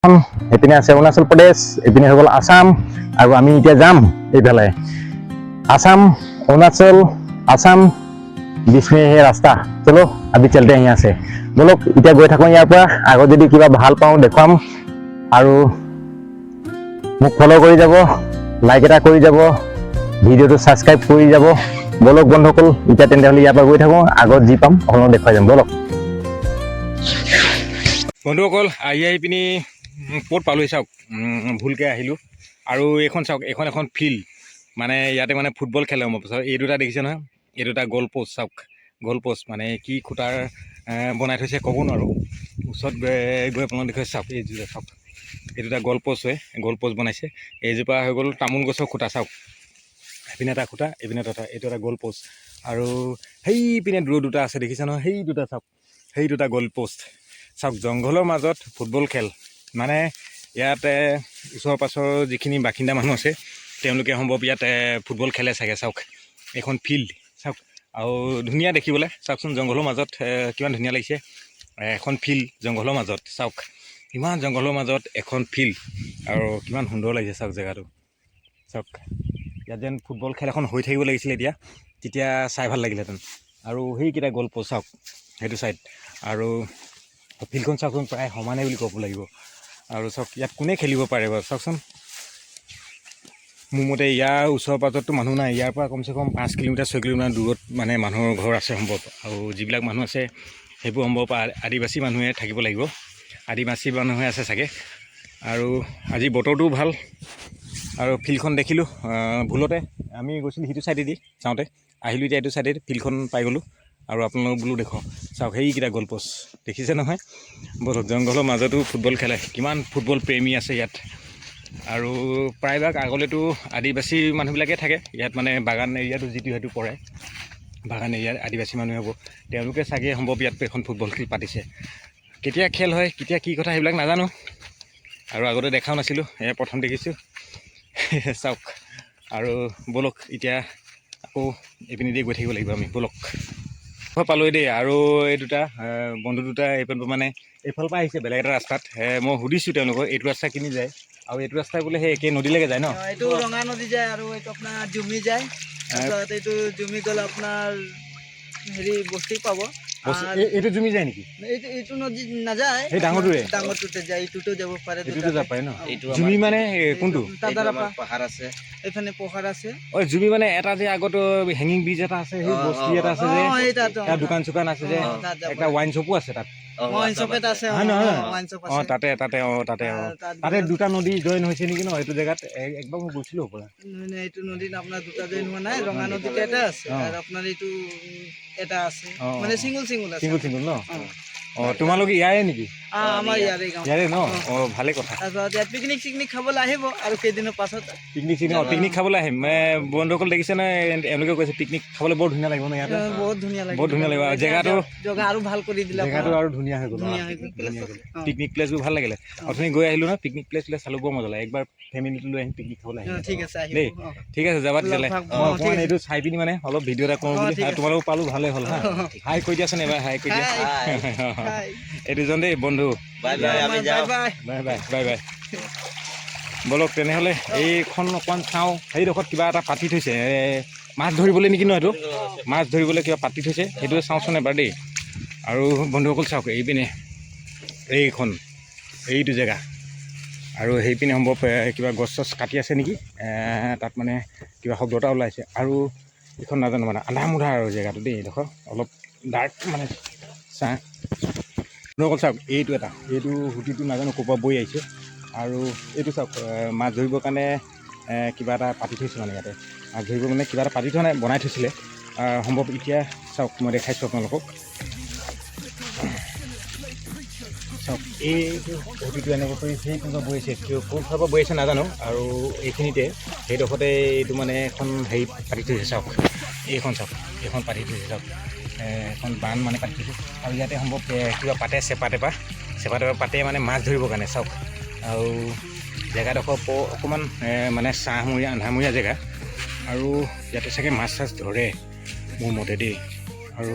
এইপিনে আছে অৰুণাচল প্ৰদেশ, এইপিনে হৈ গ'ল আসাম, আৰু আমি এতিয়া যাম এইফালে আসাম, অৰুণাচল, আসাম, बीच में है रास्ता। चलो अभी चलते हैं यहाँ से। बोलो इतना गई थको यार पर आगे যদি কিবা ভাল পাওঁ দেখুৱাম আৰু মোক ফলো কৰি যাব, লাইক এটা কৰি যাব, ভিডিওটো সাবস্ক্ৰাইব কৰি যাব। বলক বন্ধুসকল এতিয়া তেন্তে ইয়াৰ পৰা গৈ থাকো, আগত যি পাম আপোনালোকক দেখুৱাই যাম। বলক বন্ধুসকল, আহি পিনি ক'ত পালোহি চাওক, ভুলকৈ আহিলোঁ। আৰু এইখন চাওক, এখন ফিল্ড, মানে ইয়াতে মানে ফুটবল খেলে। মই এই দুটা দেখিছে নহয়, এই দুটা গ'ল পোষ্ট চাওক, গ'ল পোষ্ট মানে কি খুঁটাৰ বনাই থৈছে ক'ব নোৱাৰোঁ। ওচৰত গৈ আপোনালোক দেখুৱাই চাওক, এই দুটা চাওক, এই দুটা গ'ল পোষ্ট হয়, গ'ল পোষ্ট বনাইছে। এইজোপা হৈ গ'ল তামোল গছৰ খুঁটা চাওক, এইপিনে এটা খুঁটা, এইপিনে এটা, এইটো এটা গ'ল পোষ্ট। আৰু সেইপিনে দূৰ দুটা আছে দেখিছে নহয়, সেই দুটা চাওক, সেই দুটা গ'ল পোষ্ট চাওক। জংঘলৰ মাজত ফুটবল খেল, মানে ইয়াতে ওচৰ পাছৰ যিখিনি বাসিন্দা মানুহ আছে তেওঁলোকে সম্ভৱ ইয়াতে ফুটবল খেলে চাগে। চাওক এইখন ফিল্ড চাওক, আৰু ধুনীয়া দেখিবলৈ চাওকচোন, জংঘলৰ মাজত কিমান ধুনীয়া লাগিছে। এখন ফিল্ড জংঘলৰ মাজত চাওক, ইমান জংঘলৰ মাজত এখন ফিল্ড, আৰু কিমান সুন্দৰ লাগিছে চাওক জেগাটো। চাওক ইয়াত যেন ফুটবল খেল এখন হৈ থাকিব লাগিছিলে এতিয়া, তেতিয়া চাই ভাল লাগিলেহেঁতেন। আৰু সেইকেইটা গ'ল পোষ্ট চাওক সেইটো ছাইড, আৰু ফিল্ডখন চাওকচোন প্ৰায় সমানে বুলি ক'ব লাগিব। আৰু চাওক ইয়াত কোনে খেলিব পাৰে বাৰু চাওকচোন। মোৰ মতে ইয়াৰ ওচৰ পাজৰতো মানুহ নাই, ইয়াৰ পৰা কমচে কম 5 কিলোমিটাৰ 6 কিলোমিটাৰ দূৰত মানে মানুহৰ ঘৰ আছে সম্ভৱ। আৰু যিবিলাক মানুহ আছে সেইবোৰ সম্ভৱ আদিবাসী মানুহে থাকিব লাগিব, আদিবাসী মানুহে আছে চাগে। আৰু আজি বতৰটোও ভাল, আৰু ফিল্ডখন দেখিলোঁ ভুলতে, আমি গৈছিলোঁ সিটো ছাইডেদি যাওঁতে, আহিলোঁ এতিয়া এইটো ছাইডেদি ফিল্ডখন পাই গ'লোঁ। আৰু আপোনালোক বোলো দেখক চাওক, সেইকেইটা গ'ল পোষ্ট দেখিছে নহয়। বলক জংঘলৰ মাজতো ফুটবল খেলে, কিমান ফুটবল প্ৰেমী আছে ইয়াত। আৰু প্ৰায়ভাগ আগলেতো আদিবাসী মানুহবিলাকে থাকে ইয়াত, মানে বাগান এৰিয়াটো যিটো সেইটো পৰে, বাগান এৰিয়াত আদিবাসী মানুহে হ'ব, তেওঁলোকে চাগে সম্ভৱ ইয়াত এখন ফুটবল খেল পাতিছে। কেতিয়া খেল হয়, কেতিয়া কি কথা সেইবিলাক নাজানো, আৰু আগতে দেখাও নাছিলোঁ, এয়া প্ৰথম দেখিছোঁ। চাওক, আৰু বলক এতিয়া আকৌ এইপিনে দিয়ে গৈ থাকিব লাগিব আমি। বলক পালোঁহি দেই, আৰু এই দুটা বন্ধু দুটা এইফাল মানে এইফালৰ পৰা আহিছে বেলেগ এটা ৰাস্তাত। মই সুধিছোঁ তেওঁলোকক এইটো ৰাস্তা কিনি যায়, আৰু এইটো ৰাস্তাই বোলে সেই একে নদীলৈকে যায় ন? এইটো ৰঙা নদী যায়, আৰু এইটো আপোনাৰ জুমি যায়। তাৰপিছত এইটো জুমি গ'লে আপোনাৰ হেৰি বস্তি পাব। এইটো জুমি যায় নেকি? এইটো নদী নাযায়, সেই ডাঙৰটোৰে ডাঙৰটোতে যায়, এইটোতো যাব পাৰে, এইটোতো যাব পাৰে ন? জুমি মানে কোনটো? পাহাৰ আছে, এইফালে পাহাৰ আছে। অ' জুমি মানে এটা যে আগতো হেঙিং ব্ৰিজ এটা আছে, সেই বস্তি এটা আছে যে, তাত দোকান চোকান আছে যে, একটা ৱাইন শ্বপো আছে তাত। ৱাইন শ্বপ এটা আছে, হয় নহয়? ৱাইন শ্বপ অঁ আছে। তাতে দুটা নদী জইন হৈছে নেকি ন এইটো জেগাত? একদম মই গৈছিলোঁ পৰা। এইটো নদীত আপোনাৰ দুটা জইন হোৱা নাই, ৰঙা নদীত এটা আছে, আৰু আপোনাৰ এইটো এটা আছে, মানে চিংগুল আছে। চিংগুল ন? অঁ তোমালোকে ইয়াৰে নেকি? আমাৰ ইয়াৰে গাঁও, ইয়াৰে ন? অঁ ভালে কথা। তাৰপিছত ইয়াত পিকনিক খাবলৈ আহিব আৰু কেইদিনৰ পাছত। পিকনিক খাবলৈ আহিম, বন্ধুসকল দেখিছে নহয়, এওঁলোকে কৈছে পিকনিক খাবলৈ বৰ ধুনীয়া লাগিব ন ইয়াতে? বহুত ধুনীয়া লাগিব, বহুত ধুনীয়া লাগিব, আৰু জেগাটো আৰু ভাল কৰি দিলে, জেগাটো আৰু ধুনীয়া হৈ গ'ল। পিকনিক প্লেচবোৰ ভাল লাগিলে, অথনি গৈ আহিলোঁ নহয়, পিকনিক প্লেচ চালোঁ, বৰ মজা লাগে। একবাৰ ফেমিলিটো লৈ আহিম পিকনিক খাবলৈ আহিম। ঠিক আছে দেই, ঠিক আছে যাবা তেতিয়াহ'লে। মই অকণমান এইটো চাই পিনি মানে অলপ ভিডিঅ' এটা কৰোঁ বুলি, আৰু তোমালোকক পালোঁ ভালেই হ'ল। হা, হাই কৈ দিয়াচোন এবাৰ, হাই কৈ দিয়া। এই দুজন দেই বন্ধু, বাই বাই। বলক তেনেহ'লে এইখন অকণমান চাওঁ। সেইডোখৰত কিবা এটা পাতি থৈছে, মাছ ধৰিবলৈ নেকি ন? এইটো মাছ ধৰিবলৈ কিবা পাতি থৈছে, সেইটোৱে চাওঁচোন এবাৰ দেই। আৰু বন্ধুসকল চাওক, এইপিনে এইটো জেগা, আৰু সেইপিনে সম্ভৱ কিবা গছ চছ কাটি আছে নেকি, তাত মানে কিবা শব্দ এটা ওলাইছে। আৰু এইখন নাজানো, মানে আন্ধাৰ আৰু জেগাটো দেই, এইডোখৰ অলপ ডাৰ্ক মানে চাহ। বন্ধুসকল চাওক, এইটো সুঁতিটো নাজানো ক'ৰ পৰা বৈ আহিছে। আৰু এইটো চাওক, মাছ ধৰিবৰ কাৰণে কিবা এটা পাতি থৈছে, মানে ইয়াতে মাছ ধৰিব মানে কিবা এটা পাতি থোৱা নাই, বনাই থৈছিলে সম্ভৱ। এতিয়া চাওক মই দেখাইছোঁ আপোনালোকক, চাওক এইটো সুঁতিটো এনেকৈ কৰি সেই কোনোবা বৈ আছে, ক'ৰ ফালৰ পৰা বৈ আছে নাজানো। আৰু এইখিনিতে সেইডোখৰতে এইটো মানে এখন হেৰি পাতি থৈছে চাওক, এইখন চাওক, এইখন পাতি থৈছে চাওক, এখন বান মানে পাতি থৈছে। আৰু ইয়াতে সম্ভৱ কিবা পাতে, চেপা টেপা পাতে মানে মাছ ধৰিবৰ কাৰণে চাওক। আৰু জেগাডোখৰ অকণমান মানে ছাঁমূৰীয়া আন্ধাৰমূৰীয়া জেগা, আৰু ইয়াতে চাগে মাছ চাছ ধৰে মোৰ মতে দেই। আৰু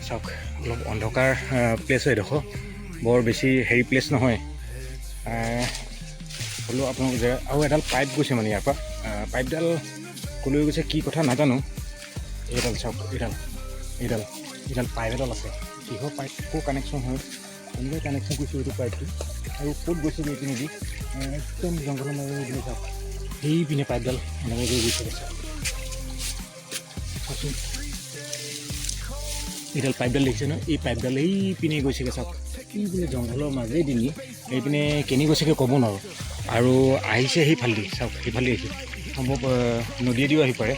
চাওক অলপ অন্ধকাৰ প্লেচ হয়, এইডোখৰ বৰ বেছি হেৰি প্লেচ নহয়। হ'লেও আপোনালোকৰ জেগা আৰু এডাল পাইপ গৈছে মানে ইয়াৰ পৰা পাইপডাল ক'লৈ গৈছে কি কথা নাজানো এইডাল চাওক এইডাল পাইপ এডাল আছে কিহৰ পাইপ ক'ৰ কানেকশ্যন হয় কোনোবাই কানেকশ্যন কৰিছে এইটো পাইপটো আৰু ক'ত গৈছে এইপিনেদি একদম জংঘলৰ মাজে এইপিনে চাওক সেইপিনে পাইপডাল এনেকৈ গৈ গৈছে চাওকচোন এইডাল পাইপডাল দেখিছে ন এই পাইপডাল এইপিনে গৈছেগৈ চাওক এইপিনে জংঘলৰ মাজেদি নি এইপিনে কেনি গৈছেগৈ ক'ব নোৱাৰোঁ আৰু আহিছে সেইফালেদি চাওক সেইফালে আহিছে সম্ভৱ নদীয়েদিও আহি পাৰে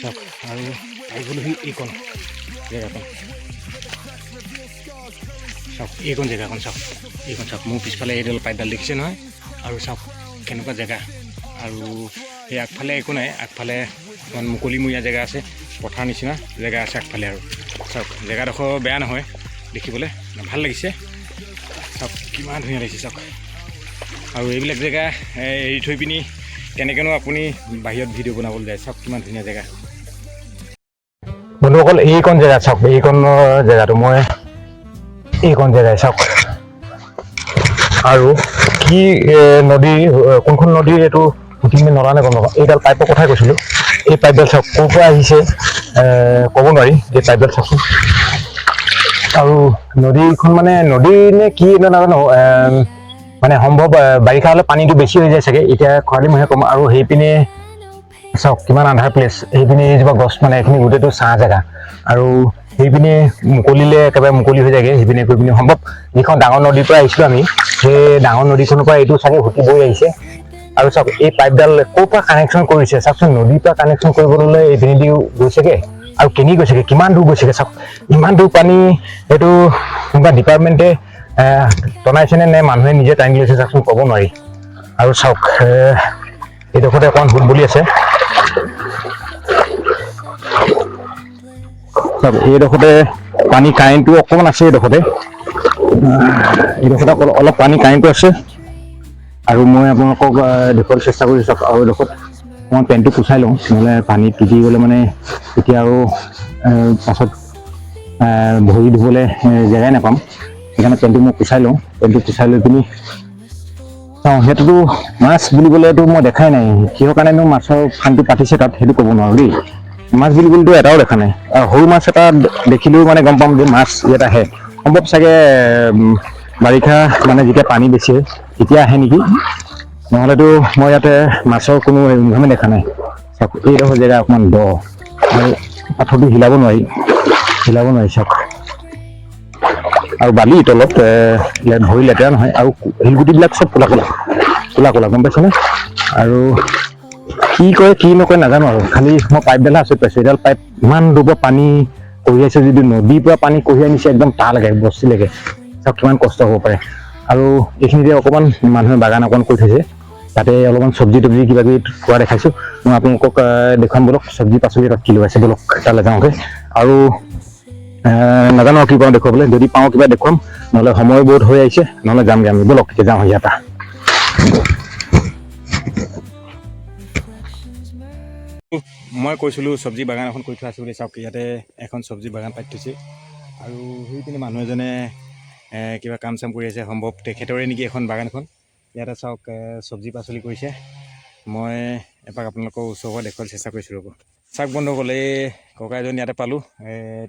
চাওক আৰু আহিবলৈ এইকণ জেগাকণ চাওক এইকণ জেগাকণ চাওক মোৰ পিছফালে এইডাল পাইপডাল দেখিছে নহয় আৰু চাওক কেনেকুৱা জেগা আৰু সেই আগফালে একো নাই আগফালে অকণমান মুকলিমূৰীয়া জেগা আছে পথাৰ নিচিনা জেগা আছে আগফালে আৰু চাওক জেগাডোখৰ বেয়া নহয় দেখিবলৈ ভাল লাগিছে চাওক কিমান ধুনীয়া লাগিছে চাওক আৰু এইবিলাক জেগা এৰি থৈ পিনি কেনেকৈনো আপুনি বাহিৰত ভিডিঅ' বনাবলৈ যায় চাওক কিমান ধুনীয়া জেগা বন্ধুসকল এইকণ জেগা চাওক এইকণৰ জেগাটো মই এইকণ জেগাই চাওক আৰু কি নদী কোনখন নদী এইটো সুধিলে নলানে গম নাপাওঁ এইডাল পাইপৰ কথাই কৈছিলোঁ এই পাইপডাল চাওক ক'ৰ পৰা আহিছে ক'ব নোৱাৰি এই পাইপডাল চাওকচোন আৰু নদীখন মানে নদী নে কি নাজানো মানে সম্ভৱ বাৰিষা হ'লে পানীটো বেছি হৈ যায় চাগে এতিয়া খৰালিমহীয়া কম আৰু সেইপিনে চাওক কিমান আন্ধাৰ প্লেচ সেইপিনে এজোপা গছ মানে এইখিনি গোটেইটো ছাঁ জেগা আৰু সেইপিনে মুকলিলে একেবাৰে মুকলি হৈ যায়গৈ সেইপিনে গৈ পিনি সম্ভৱ যিখন ডাঙৰ নদীৰ পৰা আহিছিলোঁ আমি সেই ডাঙৰ নদীখনৰ পৰা এইটো চাগে সুতি বৈ আহিছে আৰু চাওক এই পাইপডাল ক'ৰ পৰা কানেকশ্যন কৰিছে চাওকচোন নদীৰ পৰা কানেকশ্যন কৰিবলৈ এইপিনেদিও গৈছেগৈ আৰু কেনি গৈছেগৈ কিমান দূৰ গৈছেগৈ চাওক ইমান দূৰ পানী এইটো কোনোবা ডিপাৰ্টমেণ্টে টনাইছেনে নে মানুহে নিজে টানি লৈছে চাওকচোন ক'ব নোৱাৰি আৰু চাওক এইডোখৰতে অকণমান ভুল বুলি আছে চাওক এইডোখৰতে পানী কাৰেণ্টটো অকণমান আছে এইডোখৰতে অলপ পানী কাৰেণ্টটো আছে আৰু মই আপোনালোকক দেখুৱাবলৈ চেষ্টা কৰি চাওক আৰু এইডোখৰত মই পেণ্টটো পুচাই লওঁ নহ'লে পানীত তিতি গ'লে মানে তেতিয়া আৰু পাছত ভৰি ধুবলৈ জেগাই নাপাম সেইকাৰণে পেণ্টটো মই পুচাই লওঁ পেণ্টটো পুচাই লৈ পিনি চাওঁ সেইটোতো মাছ বুলিবলৈতো মই দেখাই নাই কিহৰ কাৰণেনো মাছৰ ফাণ্ডটো পাতিছে তাত সেইটো ক'ব নোৱাৰোঁ দেই মাছ বুলিবলৈতো এটাও দেখা নাই আৰু সৰু মাছ এটা দেখিলেও মানে গম পাম যে মাছ ইয়াত আহে সম্ভৱ চাগে বাৰিষা মানে যেতিয়া পানী বেছি হয় তেতিয়া আহে নেকি নহ'লেতো মই ইয়াতে মাছৰ কোনো ইনকামে দেখা নাই চাওক এইডোখৰ জেগা অকণমান দ আৰু পাথৰটো হিলাব নোৱাৰি চাওক আৰু বালি তলত ইয়াত ভৰি লেতেৰা নহয় আৰু শিলগুটিবিলাক চব ক'লা গম পাইছেনে আৰু কি কয় কি নকয় নাজানো আৰু খালি মই পাইপডালহে আচৰিত পাইছোঁ এইডাল পাইপ ইমান দূৰ পৰা পানী কঢ়িয়াইছে যদি নদীৰ পৰা পানী কঢ়িয়াই নিছে একদম তালৈকে বস্তিলৈকে চাওক কিমান কষ্ট হ'ব পাৰে আৰু এইখিনিতে অকণমান মানুহে বাগান অকণমান কৰি থৈছে তাতে অলপমান চব্জি তব্জি কিবা কিবি খোৱা দেখাইছোঁ মই আপোনালোকক দেখুৱাম বলক চব্জি পাচলি তাত কি লগাইছে বলক তালৈ যাওঁগৈ আৰু নাজানো কি পাওঁ দেখুৱাবলৈ যদি পাওঁ কিবা দেখুৱাম নহ'লে সময় বহুত হৈ আহিছে নহ'লে যামগৈ আমি বলক এতিয়া যাওঁ ইয়াৰ পৰা মই কৈছিলোঁ চব্জি বাগান এখন কৰি থোৱা আছে বুলি চাওক ইয়াতে এখন চব্জি বাগান পাতি থৈছে আৰু সেইপিনে মানুহ এজনে কিবা কাম চাম কৰি আছে সম্ভৱ তেখেতৰে নেকি এখন বাগানখন ইয়াতে চাওক চব্জি পাচলি কৰিছে মই এপাক আপোনালোকৰ ওচৰৰ পৰা দেখুৱাবলৈ চেষ্টা কৰিছোঁ ৰ'ব চাওক বন্ধুসকল এই ককা এজন ইয়াতে পালোঁ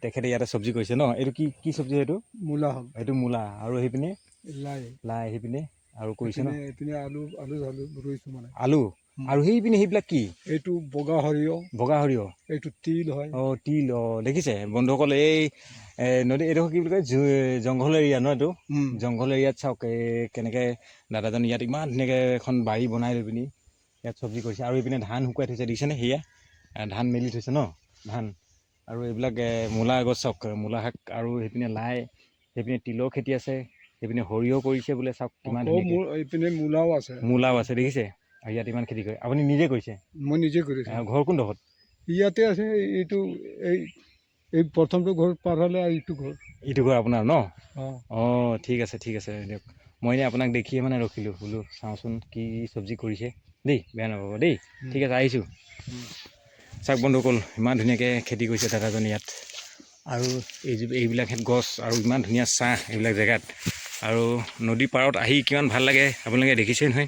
তেখেতে ইয়াতে চব্জি কৰিছে ন এইটো কি চব্জি সেইটো মূলা হ'ল এইটো মূলা আৰু সেইপিনে লাই সেইপিনে আৰু কৰিছে ন এইপিনে আলু ৰুইছোঁ মানে আলু আৰু সেইপিনে সেইবিলাক কি এইটো বগা সৰিয়হ এইটো তিল হয় তিল দেখিছে বন্ধুসকল এই নদী এইডোখৰ কি বুলি কয় জংঘল এৰিয়া ন এইটো জংঘল এৰিয়াত চাওক কেনেকৈ দাদাজন ইয়াত ইমান ধুনীয়াকৈ এখন বাৰী বনাই লৈ পিনি ইয়াত চব্জি কৰিছে আৰু এইপিনে ধান শুকুৱাই থৈছে দেখিছেনে সেয়া ধান মেলি থৈছে ন ধান আৰু এইবিলাক মূলা গছ চাওক মূলা শাক আৰু সেইপিনে লাই সেইপিনে তিলৰ খেতি আছে সেইপিনে সৰিয়হ কৰিছে বোলে চাওক কিমান এইপিনে মূলাও আছে দেখিছে আৰু ইয়াত ইমান খেতি কৰে আপুনি নিজে কৰিছে মই নিজে কৰিছোঁ ঘৰ কোনডোখৰত ইয়াতে আছে এইটো এই প্ৰথমটো ঘৰ পাৰ হ'লে এইটো ঘৰ আপোনাৰ ন ঠিক আছে দিয়ক মই এনেই আপোনাক দেখিয়ে মানে ৰখিলোঁ বোলো চাওঁচোন কি চব্জি কৰিছে দেই বেয়া নাপাব দেই ঠিক আছে আহিছোঁ চাওক বন্ধুসকল ইমান ধুনীয়াকৈ খেতি কৰিছে দাদাজনে ইয়াত আৰু এইবিলাক গছ আৰু ইমান ধুনীয়া ছাঁ এইবিলাক জেগাত আৰু নদী পাৰত আহি কিমান ভাল লাগে আপোনালোকে দেখিছে নহয়।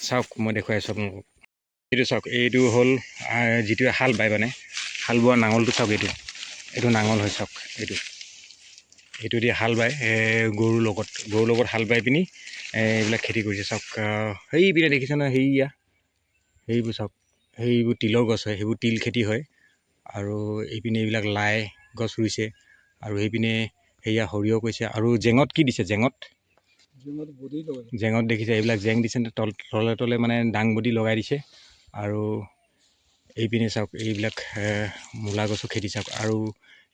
চাওক মই দেখুৱাই আছোঁ আপোনালোকক। এইটো চাওক, এইটো হ'ল যিটোৱে হাল বায় মানে হাল বোৱা নাঙলটো চাওক। এইটো নাঙল হয় চাওক। এইটো দি হাল বায় গৰুৰ লগত হাল বাই পিনি এইবিলাক খেতি কৰিছে চাওক। সেইপিনে দেখিছে নহয়, সেইবোৰ চাওক, সেইবোৰ তিলৰ গছ হয়, সেইবোৰ তিল খেতি হয়। আৰু এইপিনে এইবিলাক লাই গছ ৰুইছে। আৰু সেইপিনে সেয়া সৰিয়হ কৰিছে। আৰু জেঙত কি দিছে, জেঙত দেখিছে, এইবিলাক জেং দিছে তলে তলে মানে দাংবডি লগাই দিছে। আৰু এইপিনে চাওক, এইবিলাক মূলা গছো খেতি চাওক। আৰু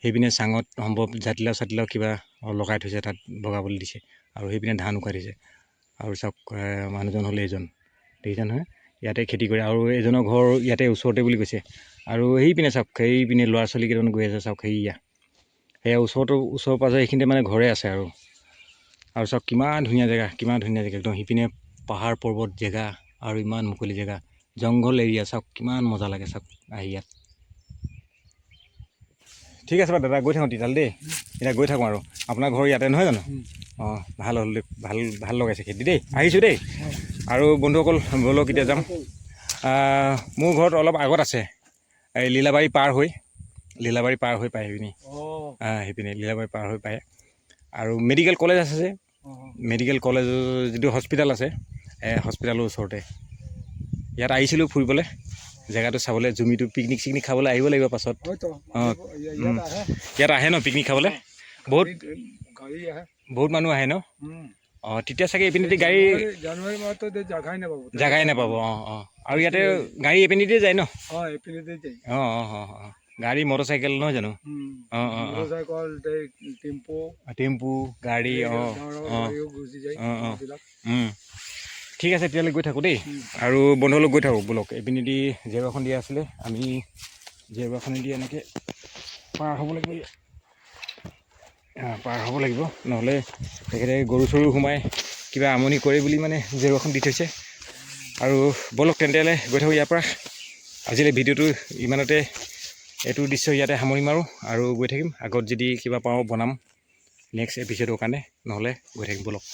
সেইপিনে চাঙত সম্ভৱ জাতিলাও কিবা লগাই থৈছে, তাত বগাবলৈ দিছে। আৰু সেইপিনে ধান উকাই দিছে। আৰু চাওক মানুহজন হ'লে এইজন, দেখিছে নহয়, ইয়াতে খেতি কৰে। আৰু এজনৰ ঘৰ ইয়াতে ওচৰতে বুলি কৈছে। আৰু সেইপিনে চাওক, সেইপিনে ল'ৰা ছোৱালী কেইটামান গৈ আছে চাওক। সেয়া ওচৰ পাজৰে এইখিনিতে মানে ঘৰে আছে। আৰু চাওক কিমান ধুনীয়া জেগা একদম। সিপিনে পাহাৰ পৰ্বত জেগা আৰু ইমান মুকলি জেগা, জংঘল এৰিয়া চাওক, কিমান মজা লাগে চাওক আহি ইয়াত। ঠিক আছে বাৰু দাদা, গৈ থাকোঁ তেতিয়াহ'লে দেই। এতিয়া গৈ থাকোঁ আৰু আপোনাৰ ঘৰ ইয়াতে নহয় জানো? অঁ, ভাল হ'ল দেই, ভাল লগাইছে খেতি দেই। আহিছোঁ দেই। আৰু বন্ধুসকল ব'লক এতিয়া যাম। মোৰ ঘৰত অলপ আগত আছে, এই লীলাবাৰী পাৰ হৈ পায় সেইপিনি। সেইপিনে লীলাবাৰী পাৰ হৈ পায়। আৰু মেডিকেল কলেজ আছে যে, মেডিকেল কলেজ যিটো হস্পিটেল আছে, হস্পিটেলৰ ওচৰতে। ইয়াত আহিছিলোঁ ফুৰিবলৈ, জেগাটো চাবলৈ, জুমিটো পিকনিক চিকনিক খাবলৈ আহিব লাগিব পাছত। অঁ, ইয়াত আহে ন পিকনিক খাবলৈ? বহুত মানুহ আহে ন? অঁ, তেতিয়া চাগে এইপিনেদি গাড়ী জাগাই নাপাব। অঁ, আৰু ইয়াতে গাড়ী এইপিনেদি যায় ন? গাড়ী মটৰচাইকেল নহয় জানো? টেম্পু গাড়ী। ঠিক আছে তেতিয়াহ'লে গৈ থাকোঁ দেই। আৰু বন্ধুসকলক গৈ থাকোঁ ব'লক। এইপিনেদি জেওৰাখন দিয়া আছিলে, আমি জেওৰাখনেদি এনেকৈ পাৰ হ'ব লাগিব, নহ'লে তেখেতে গৰু চৰু সোমাই কিবা আমনি কৰে বুলি মানে জেওৰাখন দি থৈছে। আৰু ব'লক তেন্তে গৈ থাকোঁ ইয়াৰ পৰা। আজিলৈ ভিডিঅ'টো ইমানতে, এইটো দৃশ্য ইয়াতে সামৰি মাৰোঁ। আৰু গৈ থাকিম, আগত যদি কিবা পাওঁ বনাম নেক্সট এপিছ'ডৰ কাৰণে, নহ'লে গৈ থাকিম ব'লক।